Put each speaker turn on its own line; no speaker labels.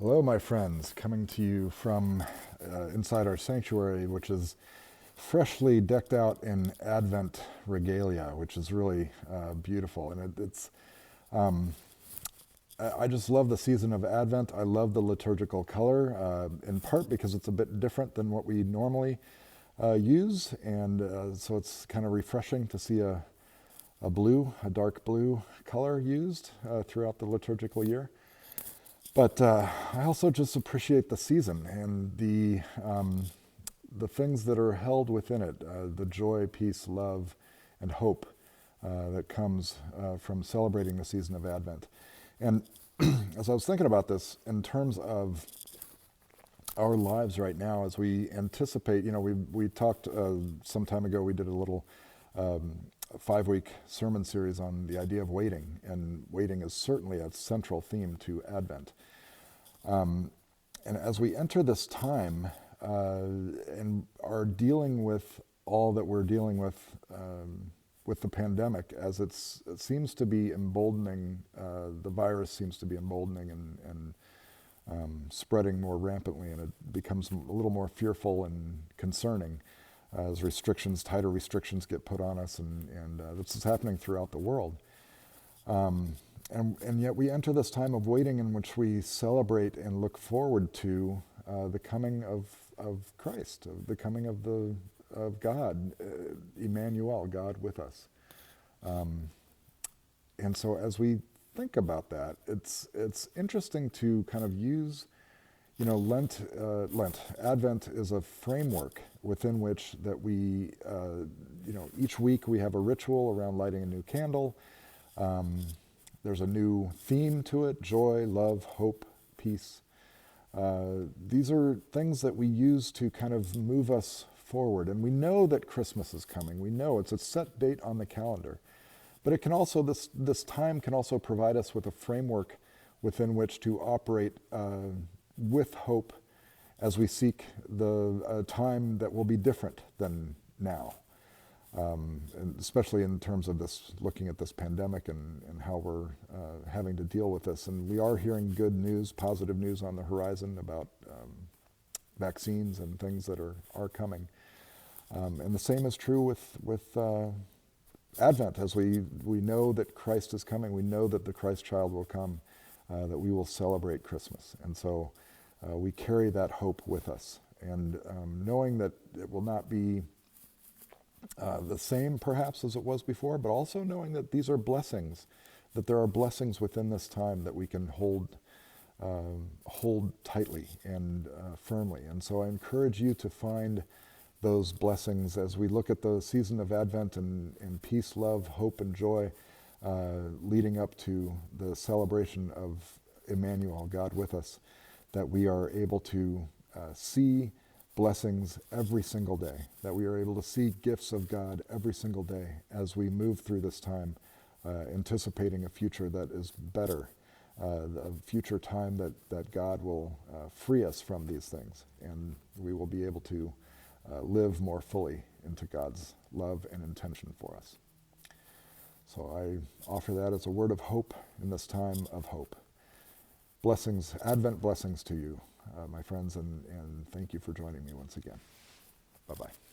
Hello, my friends, coming to you from inside our sanctuary, which is freshly decked out in Advent regalia, which is really beautiful. And I just love the season of Advent. I love the liturgical color, in part because it's a bit different than what we normally use. And so it's kind of refreshing to see a dark blue color used throughout the liturgical year. But I also just appreciate the season and the things that are held within it, the joy, peace, love, and hope that comes from celebrating the season of Advent. And as I was thinking about this in terms of our lives right now, as we anticipate, we talked some time ago, we did a little 5-week sermon series on the idea of waiting, and waiting is certainly a central theme to Advent. And as we enter this time and are dealing with all that we're dealing with the pandemic, as it seems to be emboldening, the virus seems to be emboldening and spreading more rampantly, and it becomes a little more fearful and concerning as tighter restrictions get put on us, and this is happening throughout the world. And yet we enter this time of waiting in which we celebrate and look forward to the coming of Christ, the coming of God, Emmanuel, God with us. And so as we think about that, it's interesting to kind of use, Advent is a framework within which that we, each week we have a ritual around lighting a new candle. There's a new theme to it: joy, love, hope, peace. These are things that we use to kind of move us forward. And we know that Christmas is coming. We know it's a set date on the calendar. But it can also, this time can also provide us with a framework within which to operate with hope as we seek the time that will be different than now. And especially in terms of this, looking at this pandemic and how we're having to deal with this. And we are hearing good news, positive news on the horizon about vaccines and things that are coming. And the same is true with Advent. As we know that Christ is coming, we know that the Christ child will come, that we will celebrate Christmas. And so we carry that hope with us. And knowing that it will not be the same perhaps as it was before, but also knowing that these are blessings, that there are blessings within this time that we can hold tightly and firmly. And so I encourage you to find those blessings as we look at the season of Advent and peace, love, hope, and joy leading up to the celebration of Emmanuel, God with us, that we are able to see blessings every single day, that we are able to see gifts of God every single day as we move through this time, anticipating a future that is better, a future time that God will free us from these things, and we will be able to live more fully into God's love and intention for us. So I offer that as a word of hope in this time of hope. Blessings, Advent blessings to you, my friends, and thank you for joining me once again. Bye-bye.